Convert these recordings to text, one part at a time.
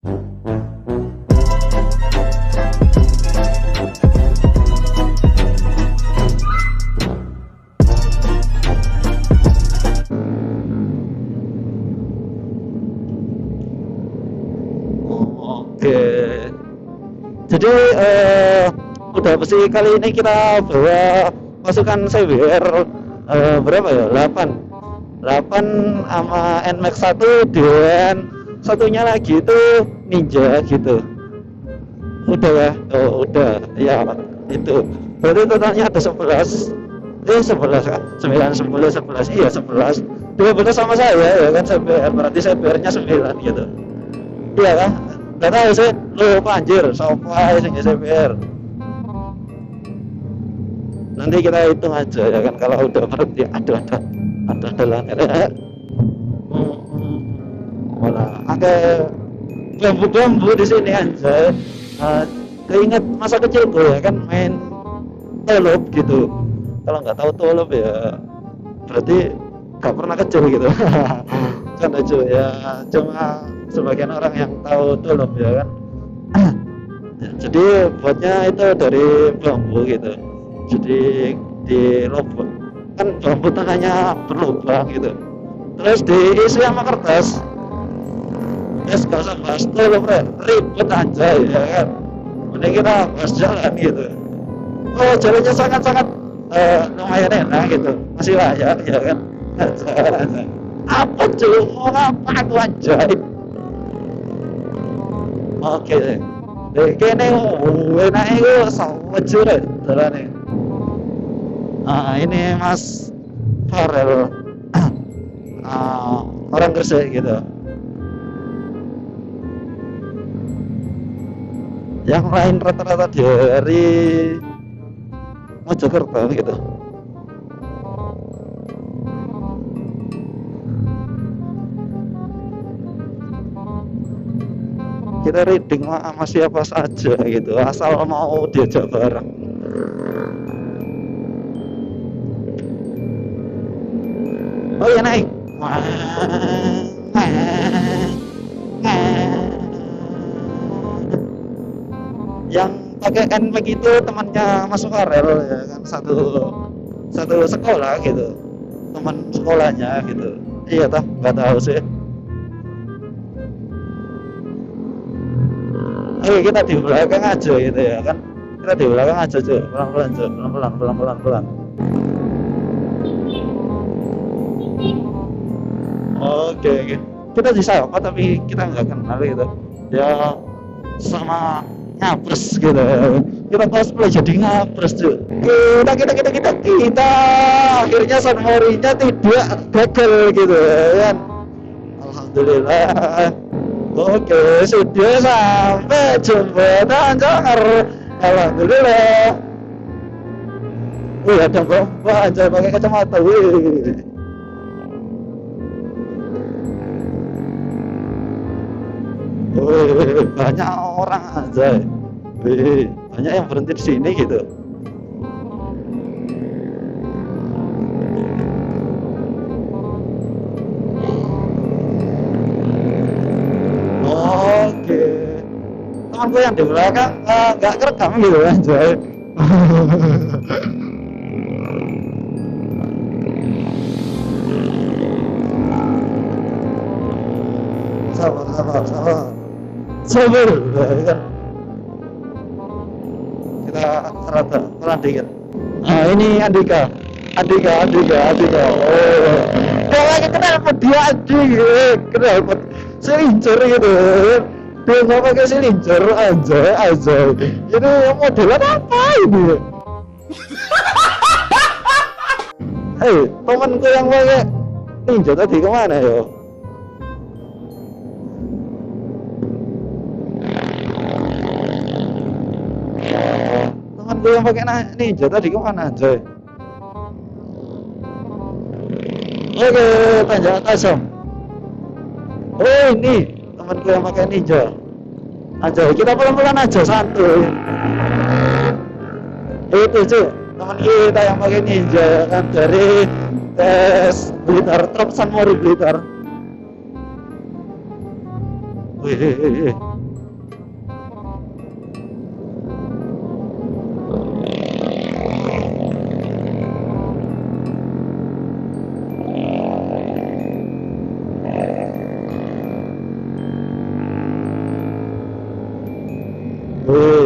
Oke. Jadi udah besi kali ini kita bawa pasukan CBR berapa ya? 8 sama NMAX 1 dan satunya lagi itu Ninja gitu. Udah ya? Oh, udah. Ya, itu. Berarti totalnya ada 11 kan? 9, 10, 11. Iya, 11. 12 sama saya ya kan CBR. Berarti CBR-nya 9 gitu. Iya kan? Gak tahu sih, lupa anjir, sopai sing CBR. Nanti kita hitung aja ya kan kalau udah berhenti. Ada langit. Malah ada bambu-bambu di sini aja. Keinget masa kecilku ya kan main tolop gitu. Kalau nggak tahu tolop ya berarti nggak pernah kecil gitu. Kan aja ya cuma sebagian orang yang tahu tolop ya kan. Jadi buatnya itu dari bambu gitu. Jadi di lubang kan bambu tengahnya berlubang gitu. Terus diisi sama kertas. Gak usah bahas tolop ribet aja ya kan. Mending kita bahas jalan gitu. Oh jalannya sangat-sangat lumayan enak gitu. Masih layak ya kan. Apa cuy? Apa aku ajaib. Oke. Kene enak itu sama jure jalannya. Ini Mas Farel orang Gresik gitu. Yang lain rata-rata dari Mojokerto gitu. Kita reading sama siapa saja gitu, asal mau diajak bareng. Oh iya naik. Yang pakai NMAX itu temannya Mas Farel ya kan, satu sekolah gitu, teman sekolahnya gitu. Iya toh, nggak tahu sih. Oke, kita di belakang aja gitu ya kan, kita di belakang aja cuy, pelan-pelan. Oke. Kita disapa tapi kita nggak kenal gitu. Ya sama ngapres gitu. Kita cosplay jadi ngapres cuy. Kita akhirnya sunmorinya tidak gagal gitu ya kan. Alhamdulillah. Oke, sudah sampai jembatan Jonger. Alhamdulillah. Wih, ada bapak aja pakai kacamata. Wih. Banyak orang aja. Banyak yang berhenti di sini gitu. Oke. Temanku yang di belakang nggak kerekam gitu aja. Sabar kan. Kita rada pelan dikit. Ini Andika. Oh, kayaknya kenapa dia kenapa silinder gitu. Dia nggak pakai silinder aja. Ini modelan apa ini? Hei, temanku yang pakai Ninja tadi kemana yo? Temanku yang pakai Ninja tadi kemana aja? Oke, Tanjung Kasem. Oh ini temanku yang pakai Ninja. Aja kita pelan-pelan aja, santuy. Itu cuy, teman kita yang pakai Ninja kan dari tes Blitar, Truk Sunmori Blitar. Wih,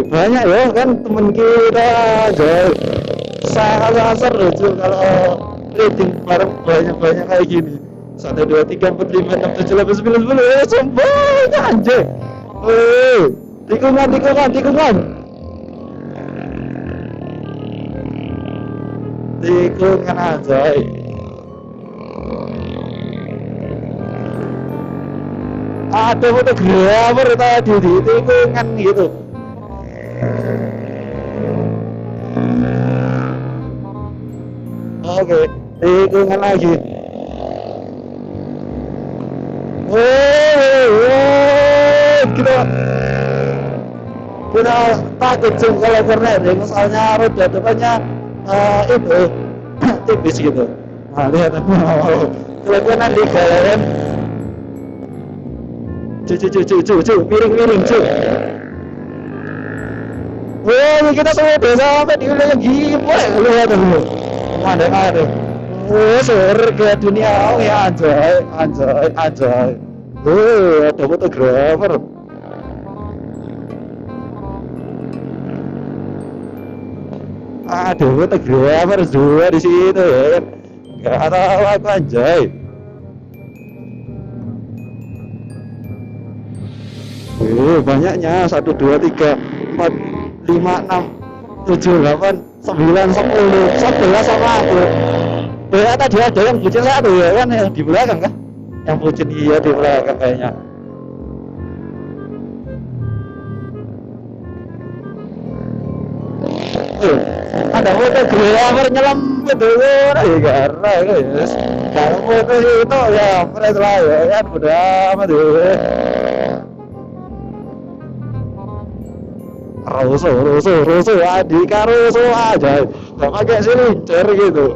banyak ya kan temen kita Joy. Sangat seru tuh kalau rating bareng banyak kayak gini. 1, 2, 3, 4, 5, 6, 7, 8, 9, 10. Semuanya anjay. Tikungan. Tikungan anjay. Ada fotografer tadi di tikungan gitu. Oke, tikungan lagi. Kita takut sih kalau cornering, soalnya roda depannya itu tipis gitu. Nah, lihat kelebihan di kalian. Miring, cu. Wah, kita sudah sampai di wilayah gila. Lihat dulu. Ada. Surga dunia, ya anjay. Ada fotografer. Ada fotografer juga di situ ya. Gak tahu aku anjay. Banyaknya 1, 2, 3, 4, 5, 6, 7, 8, 9, 10, 11 sama aku. Tadi ada yang bucin satu ya kan yang di belakang kan? Yang bucin iya di belakang kayaknya. Ada fotografer nyelam betul karena guys. Kalau foto itu ya fresh lah ya kan udah amat ya. Rusuh Adika rusuh aja nggak pakai silinder gitu.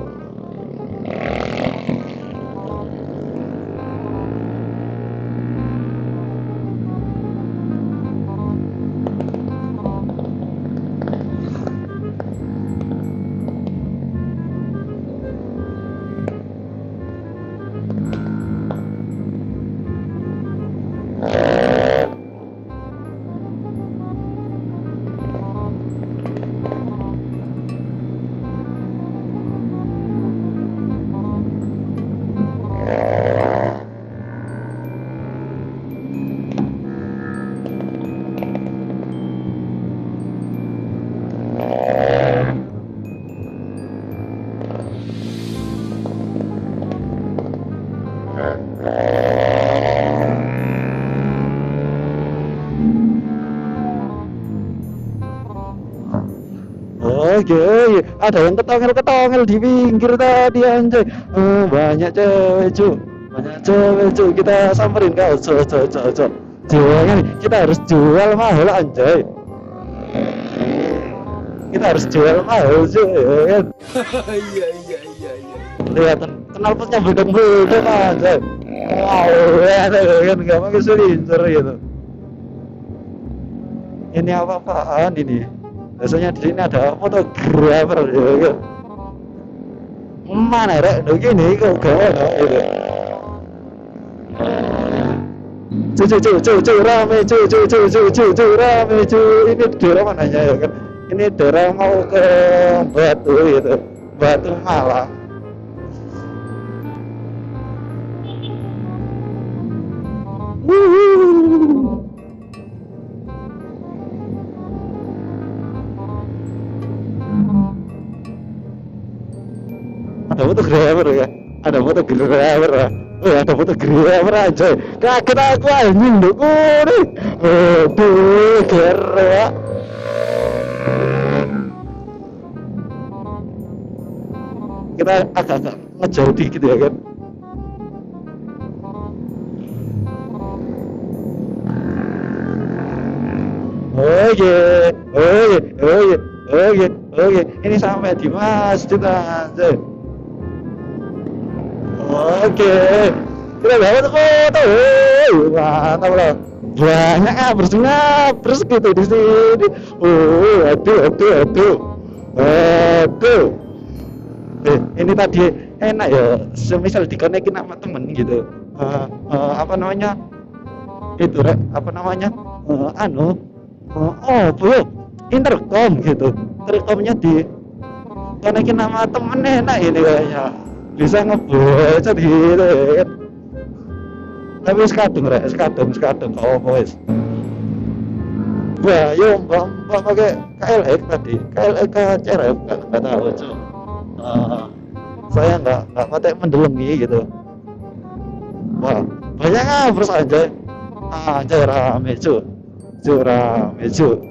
Oke, ada yang ketongel di pinggir tadi anjay. Banyak cewek cu. Kita samperin kau, cok. Jualnya kita harus jual mahal anjay. Kita harus jual mahal cuy. Iya. Lihat knalpotnya bedeng anjay. Wow, kan nggak pakai silinder gitu. Ini apa-apaan ini? Biasanya di sini ada fotografer ya. Mana rek? Begini kok gawat gitu. Cu rame cu. Ini daerah mananya ya kan? Ini daerah mau ke Batu gitu. Batu Malang. Ada fotografer aja. Kaget aku anjing dulu nih. Aduh, keren. Kita agak ngejauh dikit ya kan. Oke. Ini sampai di masjid aja. Oke, kita dapat foto. Mantap loh. Banyak ngabers gitu di sini. Aduh. Ini tadi enak ya. Semisal dikonekin sama temen gitu. Apa namanya? Itu rek, apa namanya? intercom gitu, intercomnya di konekin nama temen, enak ini kayaknya bisa ngebocor gitu ya kan. Tapi sekadung rek, sekadung kau voice. Wah, yo mbak pakai KLX tadi, KLX ke CRF nggak tahu cuy. Saya nggak pakai mendelengi gitu. Wah, banyak ngabers aja. Aja rame cuy, rame cuy.